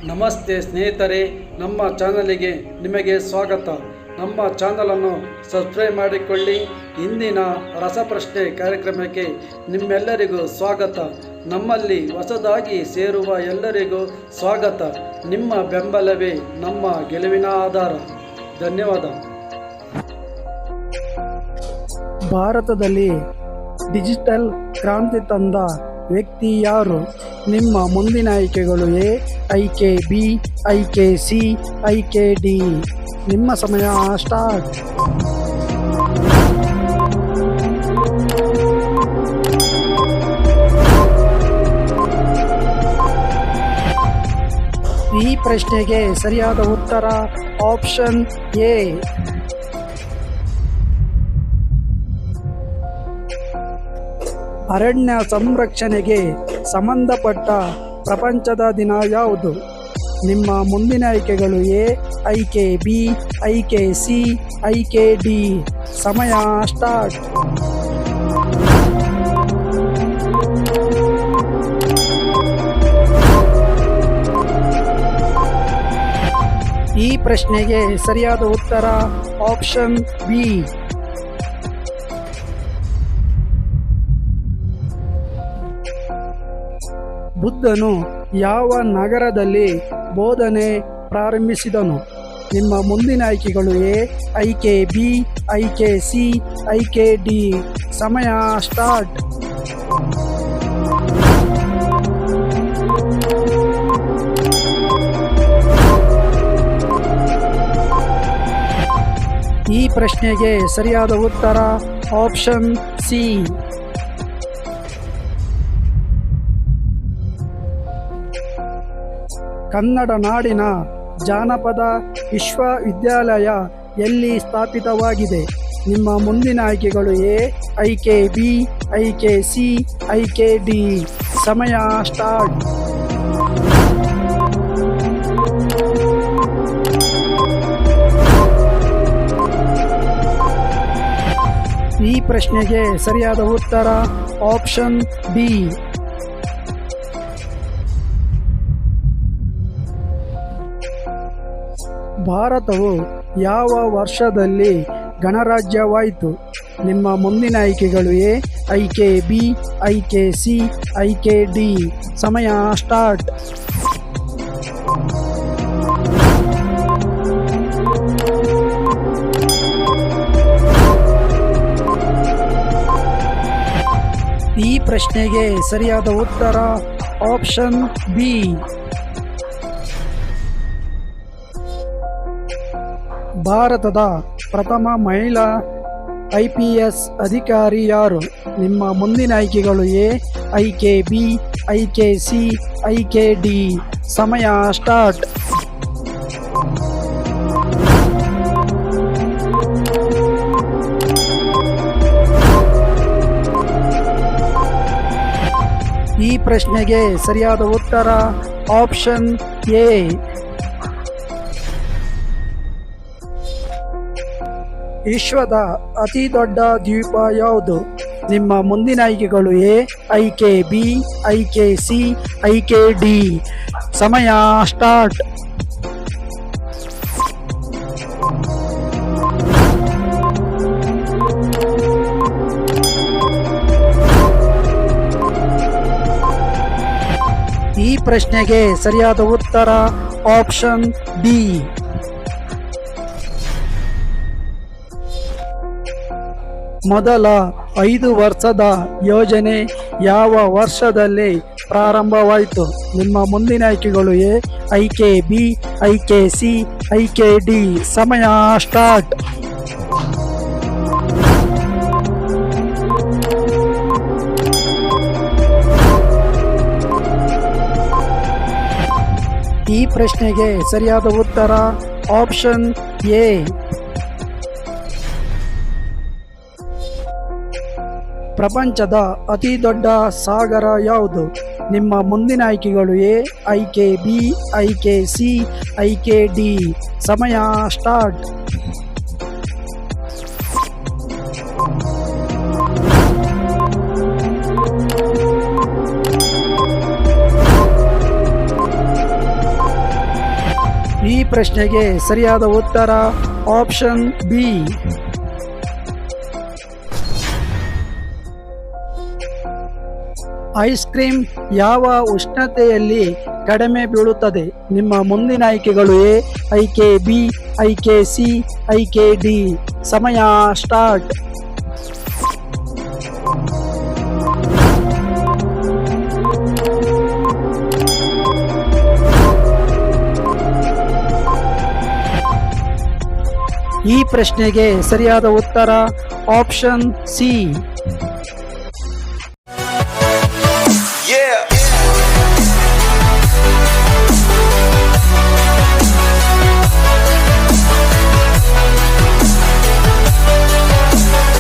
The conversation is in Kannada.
ನಮಸ್ತೆ ಸ್ನೇಹಿತರೆ, ನಮ್ಮ ಚಾನಲಿಗೆ ನಿಮಗೆ ಸ್ವಾಗತ. ನಮ್ಮ ಚಾನಲನ್ನು ಸಬ್ಸ್ಕ್ರೈಬ್ ಮಾಡಿಕೊಳ್ಳಿ. ಇಂದಿನ ರಸಪ್ರಶ್ನೆ ಕಾರ್ಯಕ್ರಮಕ್ಕೆ ನಿಮ್ಮೆಲ್ಲರಿಗೂ ಸ್ವಾಗತ. ನಮ್ಮಲ್ಲಿ ಹೊಸದಾಗಿ ಸೇರುವ ಎಲ್ಲರಿಗೂ ಸ್ವಾಗತ. ನಿಮ್ಮ ಬೆಂಬಲವೇ ನಮ್ಮ ಗೆಲುವಿನ ಆಧಾರ. ಧನ್ಯವಾದ. ಭಾರತದಲ್ಲಿ ಡಿಜಿಟಲ್ ಕ್ರಾಂತಿ ತಂದ ವ್ಯಕ್ತಿ ಯಾರು? ನಿಮ್ಮ ಮುಂದಿನ ಆಯ್ಕೆಗಳು ಎ ಆಯ್ಕೆ ಬಿ, ಆಯ್ಕೆ ಸಿ, ಆಯ್ಕೆ ಡಿ. ನಿಮ್ಮ ಸಮಯ ಸ್ಟಾರ್ಟ್. ಈ ಪ್ರಶ್ನೆಗೆ ಸರಿಯಾದ ಉತ್ತರ ಆಪ್ಷನ್ ಎ. ಅರಣ್ಯ ಸಂರಕ್ಷಣೆಗೆ ಸಂಬಂಧಪಟ್ಟ ಪ್ರಪಂಚದ ದಿನ ಯಾವುದು? ನಿಮ್ಮ ಮುಂದಿನ ಆಯ್ಕೆಗಳು ಎ ಆಯ್ಕೆ ಬಿ, ಆಯ್ಕೆ ಸಿ, ಆಯ್ಕೆ ಡಿ. ಸಮಯ ಸ್ಟಾರ್ಟ್. ಈ ಪ್ರಶ್ನೆಗೆ ಸರಿಯಾದ ಉತ್ತರ ಆಪ್ಷನ್ ಬಿ. ಬುದ್ಧನು ಯಾವ ನಗರದಲ್ಲಿ ಬೋಧನೆ ಪ್ರಾರಂಭಿಸಿದನು? ನಿಮ್ಮ ಮುಂದಿನ ಆಯ್ಕೆಗಳು ಎ ಆಯ್ಕೆ ಬಿ, ಆಯ್ಕೆ ಸಿ, ಆಯ್ಕೆ ಡಿ. ಸಮಯ ಸ್ಟಾರ್ಟ್. ಈ ಪ್ರಶ್ನೆಗೆ ಸರಿಯಾದ ಉತ್ತರ ಆಪ್ಷನ್ ಸಿ. ಕನ್ನಡ ನಾಡಿನ ಜಾನಪದ ವಿಶ್ವವಿದ್ಯಾಲಯ ಎಲ್ಲಿ ಸ್ಥಾಪಿತವಾಗಿದೆ? ನಿಮ್ಮ ಮುಂದಿನ ಆಯ್ಕೆಗಳು ಎ ಆಯ್ಕೆ ಬಿ, ಆಯ್ಕೆ ಸಿ, ಆಯ್ಕೆ ಡಿ. ಸಮಯ ಸ್ಟಾರ್ಟ್. ಈ ಪ್ರಶ್ನೆಗೆ ಸರಿಯಾದ ಉತ್ತರ ಆಪ್ಷನ್ ಬಿ. ಭಾರತವು ಯಾವ ವರ್ಷದಲ್ಲಿ ಗಣರಾಜ್ಯವಾಯಿತು? ನಿಮ್ಮ ಮುಂದಿನ ಆಯ್ಕೆಗಳು ಎ ಆಯ್ಕೆ ಬಿ, ಆಯ್ಕೆ ಸಿ, ಆಯ್ಕೆ ಡಿ. ಸಮಯ ಸ್ಟಾರ್ಟ್. ಈ ಪ್ರಶ್ನೆಗೆ ಸರಿಯಾದ ಉತ್ತರ ಆಪ್ಷನ್ ಬಿ. ಭಾರತದ ಪ್ರಥಮ ಮಹಿಳಾ IPS ಅಧಿಕಾರಿ ಯಾರು? ನಿಮ್ಮ ಮುಂದಿನ ಆಯ್ಕೆಗಳು ಎ ಆಯ್ಕೆ ಬಿ, ಆಯ್ಕೆ ಸಿ, ಆಯ್ಕೆ ಡಿ. ಸಮಯ ಸ್ಟಾರ್ಟ್. ಈ ಪ್ರಶ್ನೆಗೆ ಸರಿಯಾದ ಉತ್ತರ ಆಪ್ಷನ್ ಎ. ವಿಶ್ವದ ಅತಿ ದೊಡ್ಡ ದ್ವೀಪ ಯಾವುದು? ನಿಮ್ಮ ಮುಂದಿನ ಆಯ್ಕೆಗಳು ಎ ಆಯ್ಕೆ ಬಿ, ಆಯ್ಕೆ ಸಿ, ಆಯ್ಕೆ ಡಿ. ಸಮಯ ಸ್ಟಾರ್ಟ್. ಈ ಪ್ರಶ್ನೆಗೆ ಸರಿಯಾದ ಉತ್ತರ ಆಪ್ಷನ್ ಡಿ. ಮೊದಲ 5 ವರ್ಷದ ಯೋಜನೆ ಯಾವ ವರ್ಷದಲ್ಲಿ ಪ್ರಾರಂಭವಾಯಿತು? ನಿಮ್ಮ ಮುಂದಿನ ಆಯ್ಕೆಗಳು ಎ ಆಯ್ಕೆ ಬಿ, ಆಯ್ಕೆ ಸಿ, ಆಯ್ಕೆ ಡಿ. ಸಮಯ ಸ್ಟಾರ್ಟ್. ಈ ಪ್ರಶ್ನೆಗೆ ಸರಿಯಾದ ಉತ್ತರ ಆಪ್ಷನ್ ಎ. ಪ್ರಪಂಚದ ಅತಿ ದೊಡ್ಡ ಸಾಗರ ಯಾವುದು? ನಿಮ್ಮ ಮುಂದಿನ ಆಯ್ಕೆಗಳು ಎ ಆಯ್ಕೆ ಬಿ, ಆಯ್ಕೆ ಸಿ, ಆಯ್ಕೆ ಡಿ. ಸಮಯ ಸ್ಟಾರ್ಟ್. ಈ ಪ್ರಶ್ನೆಗೆ ಸರಿಯಾದ ಉತ್ತರ ಆಪ್ಷನ್ ಬಿ. ಐಸ್ ಕ್ರೀಮ್ ಯಾವ ಉಷ್ಣತೆಯಲ್ಲಿ ಕಡಿಮೆ ಬೀಳುತ್ತದೆ? ನಿಮ್ಮ ಮುಂದಿನ ಆಯ್ಕೆಗಳು ಎ ಆಯ್ಕೆ ಬಿ, ಆಯ್ಕೆ ಸಿ, ಆಯ್ಕೆ ಡಿ. ಸಮಯ ಸ್ಟಾರ್ಟ್. ಈ ಪ್ರಶ್ನೆಗೆ ಸರಿಯಾದ ಉತ್ತರ ಆಪ್ಷನ್ ಸಿ. Yeah.